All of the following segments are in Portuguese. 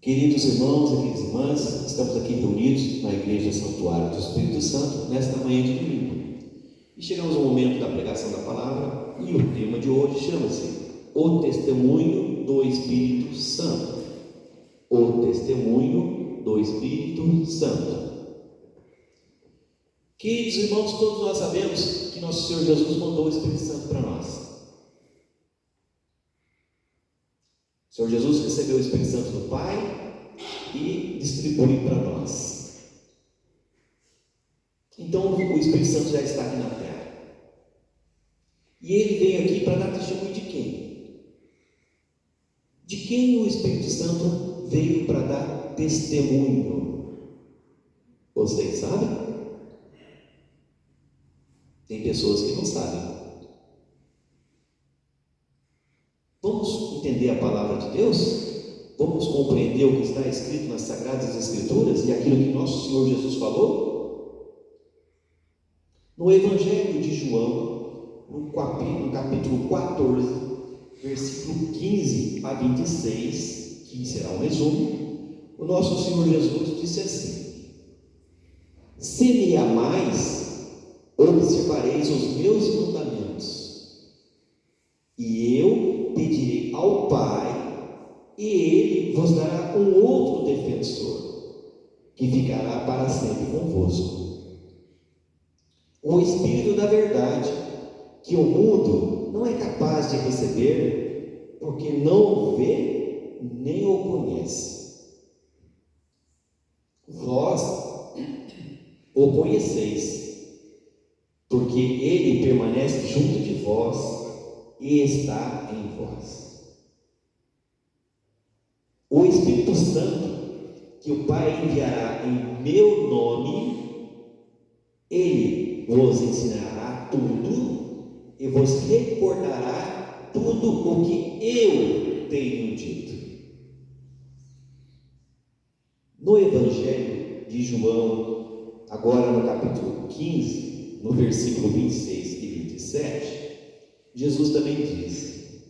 Queridos irmãos e queridas irmãs, estamos aqui reunidos na Igreja Santuário do Espírito Santo nesta manhã de domingo. E chegamos ao momento da pregação da palavra e o tema de hoje chama-se O Testemunho do Espírito Santo. O Testemunho do Espírito Santo. Queridos irmãos, todos nós sabemos que nosso Senhor Jesus mandou o Espírito Santo para nós. O Senhor Jesus recebeu o Espírito Santo do Pai e distribui para nós. Então o Espírito Santo já está aqui na terra. E ele veio aqui para dar testemunho de quem? De quem o Espírito Santo veio para dar testemunho? Vocês sabem? Tem pessoas que não sabem. Vamos entender a palavra de Deus? Vamos compreender o que está escrito nas Sagradas Escrituras e aquilo que nosso Senhor Jesus falou? No Evangelho de João, no capítulo 14, versículo 15 a 26, que será um resumo, o nosso Senhor Jesus disse assim: Se me amais, observareis os meus mandamentos, e eu pedirei ao Pai, e Ele vos dará um outro defensor, que ficará para sempre convosco. O Espírito da verdade, que o mundo não é capaz de receber, porque não o vê, nem o conhece. Vós o conheceis, porque Ele permanece junto de vós e está em vós. O Espírito Santo, que o Pai enviará em meu nome, Ele vos ensinará tudo e vos recordará tudo o que eu tenho dito. No Evangelho de João, agora no capítulo 15, no versículo 26 e 27, Jesus também diz: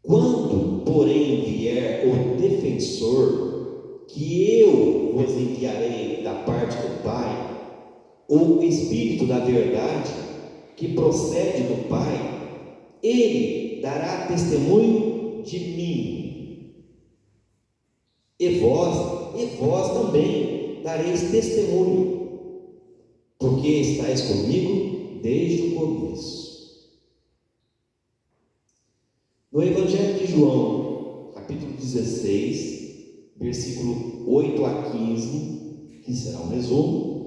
Quando, porém, vier o defensor, que eu vos enviarei da parte do Pai, o Espírito da verdade, que procede do Pai, ele dará testemunho de mim. E vós também dareis testemunho, porque estáis comigo desde o começo. No Evangelho de João, capítulo 16, versículo 8 a 15, que será um resumo,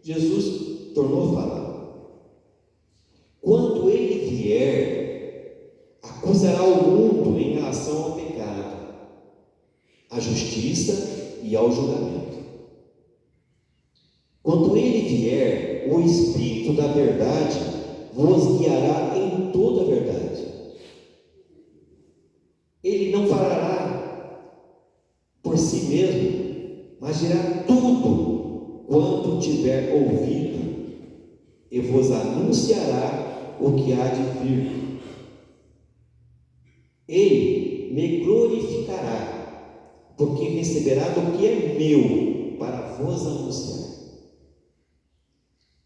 Jesus tornou a falar: Quando ele vier, acusará o mundo em relação ao pecado, à justiça e ao julgamento. Quando ele vier, o Espírito da verdade vos guiará em toda a verdade. Ele não falará por si mesmo, mas dirá tudo quanto tiver ouvido, e vos anunciará o que há de vir. Ele me glorificará, porque receberá do que é meu para vos anunciar.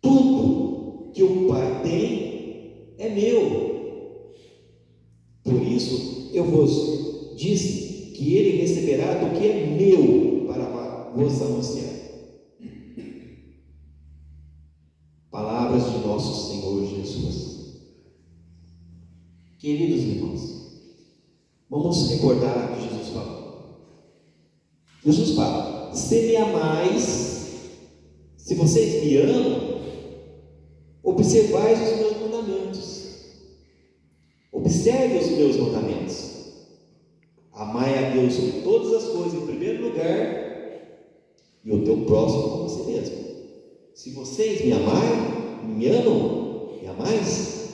Tudo que o Pai tem é meu. Por isso eu vos disse que ele receberá do que é meu para vos anunciar. Palavras de nosso Senhor Jesus. Queridos irmãos, vamos recordar o que Jesus falou. Jesus fala: se me amais, se vocês me amam, observais os meus mandamentos. Observe os meus mandamentos. Amai a Deus sobre todas as coisas em primeiro lugar, e o teu próximo como você mesmo. Se vocês me amarem, me amam, me amais,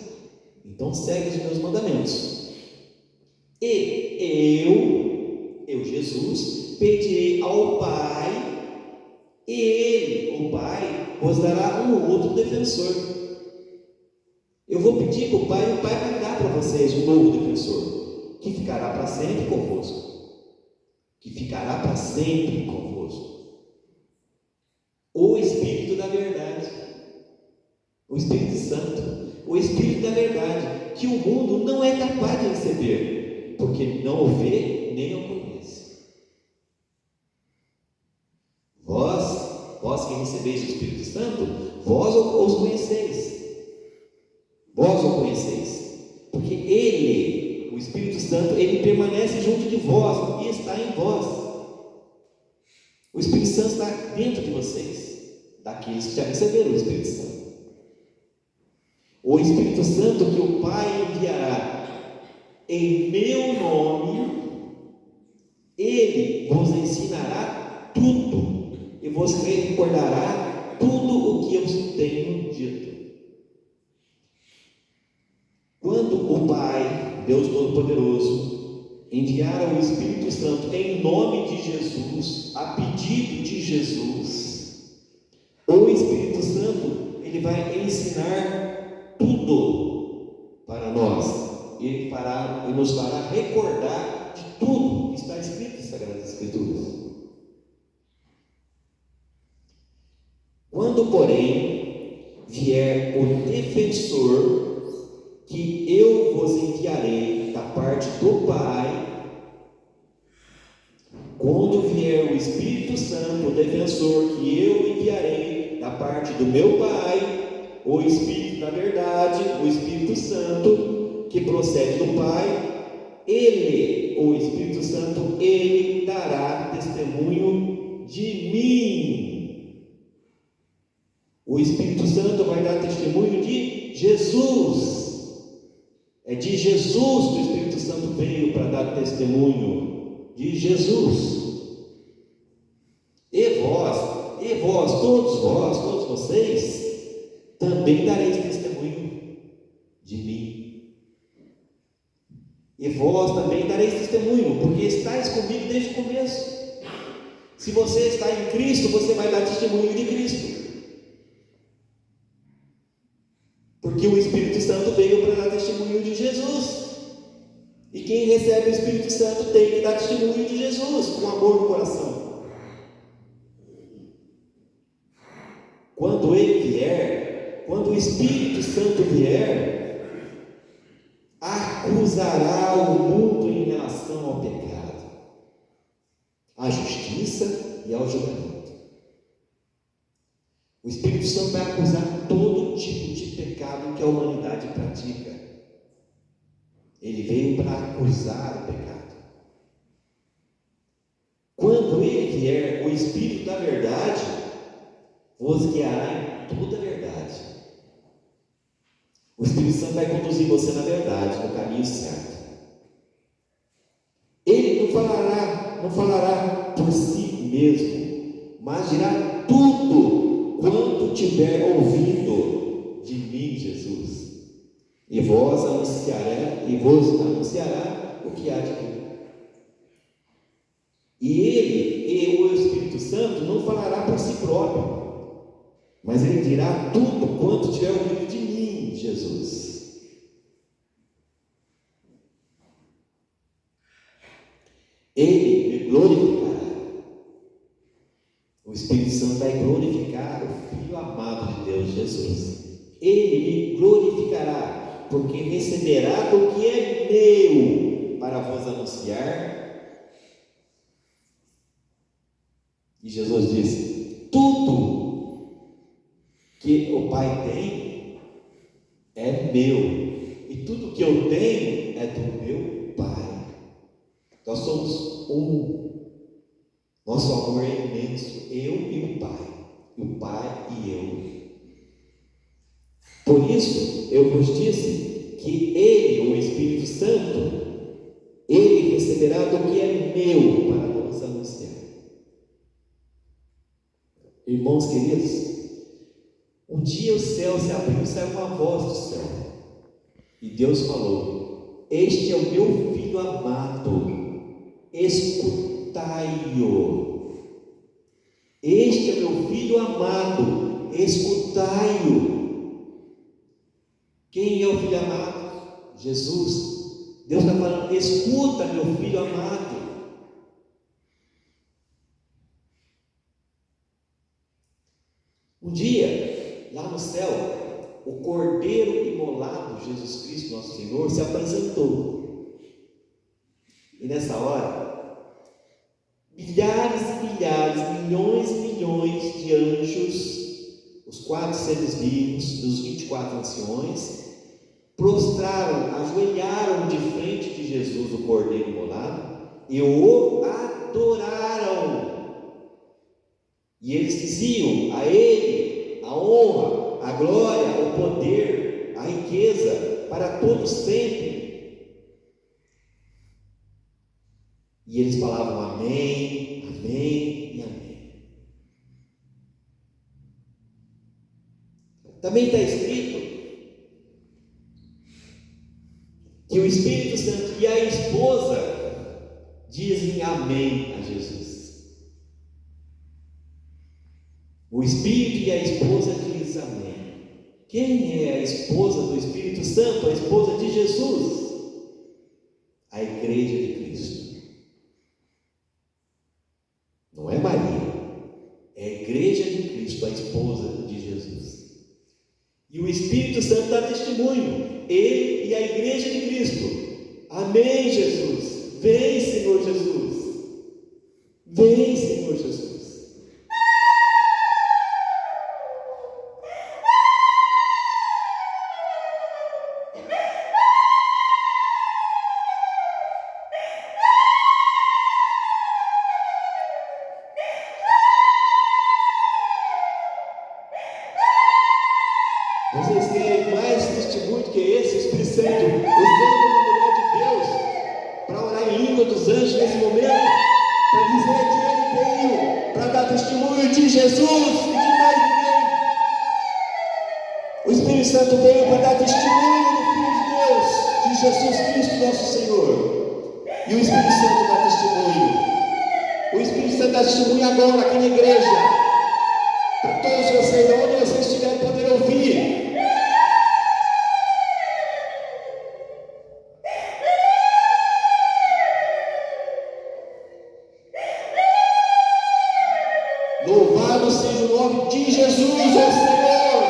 então segue os meus mandamentos. E eu Jesus, pedirei ao Pai, e Ele, o Pai, vos dará um outro defensor. Eu vou pedir para o Pai, e o Pai vai dar para vocês um novo defensor, que ficará para sempre convosco, que para sempre convosco. O Espírito da verdade, o Espírito Santo, o Espírito da verdade, que o mundo não é capaz de receber, porque não o vê nem o conhece. Vós que recebeis o Espírito Santo, vós os conheceis. Vós o conheceis, porque Ele, o Espírito Santo, Ele permanece junto de vós e está em vós. O Espírito Santo está dentro de vocês, daqueles que já receberam o Espírito Santo. O Espírito Santo que o Pai enviará em meu nome, Ele vos ensinará tudo e vos recordará tudo o que eu tenho dito. Quando o Pai, Deus Todo-Poderoso, enviar o Espírito Santo em nome de Jesus, a pedido de Jesus, o Espírito Santo, ele vai ensinar tudo para nós. Ele nos fará recordar de tudo que está escrito nas Sagradas Escrituras. Quando, porém, vier o defensor, que eu vos enviarei da parte do Pai, quando vier o Espírito Santo, o defensor que eu enviarei da parte do meu Pai, o Espírito da verdade, o Espírito Santo, que procede do Pai, Ele, o Espírito Santo, Ele dará testemunho de mim. O Espírito Santo vai dar testemunho de Jesus. É de Jesus que o Espírito Santo veio para dar testemunho. De Jesus. E vós, todos vocês, também dareis testemunho de mim. E vós também dareis testemunho, porque estáis comigo desde o começo. Se você está em Cristo, você vai dar testemunho de Cristo. Porque o Espírito Santo veio para dar testemunho de Jesus. E quem recebe o Espírito Santo tem que dar testemunho de Jesus, com amor no coração. Quando Ele vier, quando o Espírito Santo vier, acusará o mundo em relação ao pecado, à justiça e ao julgamento. O Espírito Santo vai acusar todo tipo de pecado que a humanidade pratica. Ele veio para acusar o pecado. Quando Ele vier, o Espírito da verdade vos guiará em toda a verdade. O Espírito Santo vai conduzir você na verdade, no caminho certo. Ele não falará por si mesmo, mas dirá tudo quanto tiver ouvido de mim, Jesus, e vos anunciará o que há de vir. E o Espírito Santo não falará por si próprio, mas ele dirá tudo quanto tiver ouvido de mim, Jesus. Ele me glorificará. O Espírito Santo vai glorificar o Filho amado de Deus, Jesus. Ele me glorificará, porque receberá do que é meu para vos anunciar. E Jesus disse: tudo que o Pai tem é meu, e tudo que eu tenho é do meu Pai. Nós somos um. Nosso amor é imenso, eu e o Pai e eu. Por isso, eu vos disse que Ele, o Espírito Santo, Ele receberá do que é meu para vos anunciar. Irmãos queridos, um dia o céu se abriu, saiu uma voz do céu, e Deus falou: este é o meu Filho amado, escutai-o. Este é meu Filho amado, escutai-o. Quem é o Filho amado? Jesus. Deus está falando: escuta, meu Filho amado. Um dia, lá no céu, o Cordeiro imolado, Jesus Cristo, nosso Senhor, se apresentou. E nessa hora, milhares e milhares, milhões e milhões de anjos, os 4 seres vivos, dos 24 anciões, prostraram, ajoelharam de frente de Jesus, o Cordeiro imolado, e o adoraram. E eles diziam a Ele a honra, a glória, o poder, a riqueza para todos sempre. E eles falavam amém, amém e amém. Também está escrito que o Espírito Santo e a esposa dizem amém a Jesus. O Espírito e a esposa dizem amém. Quem é a esposa do Espírito Santo? A esposa de Jesus? A igreja de Cristo. Não é Maria, é a igreja de Cristo, a esposa de Jesus. E o Espírito Santo dá testemunho, ele e a igreja de Cristo. Amém, Jesus. Vem, Senhor Jesus. Vem, Senhor Jesus. Vocês querem mais testemunho que esse? Espírito Santo usando uma mulher de Deus para orar em língua dos anjos nesse momento, para dizer que ele veio para dar testemunho de Jesus e de mais ninguém. O Espírito Santo veio para dar testemunho do Filho de Deus, de Jesus Cristo, nosso Senhor. E o Espírito Santo dá testemunho. O Espírito Santo dá testemunho agora aqui na igreja. Para todos vocês, onde vocês estiverem, poder ouvir. Louvado seja o nome de Jesus, ó Senhor.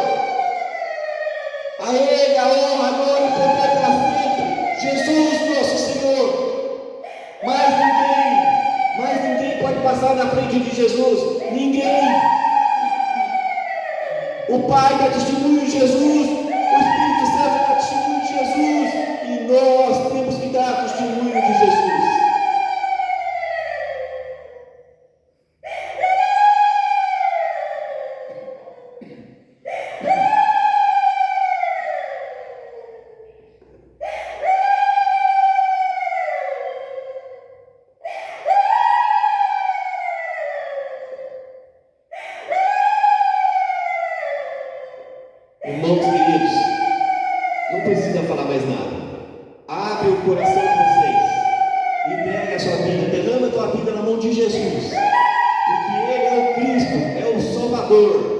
A Ele a honra, a glória e o poder para sempre. Jesus, nosso Senhor. Mais ninguém pode passar na frente de Jesus. Ninguém. O Pai dá testemunho de Jesus, o Espírito Santo dá testemunho de Jesus, e nós temos que dar testemunho de Jesus. Irmãos queridos, não precisa falar mais nada. Abre o coração de vocês. Entrega a sua vida, derrama a tua vida na mão de Jesus. Porque Ele é o Cristo, é o Salvador.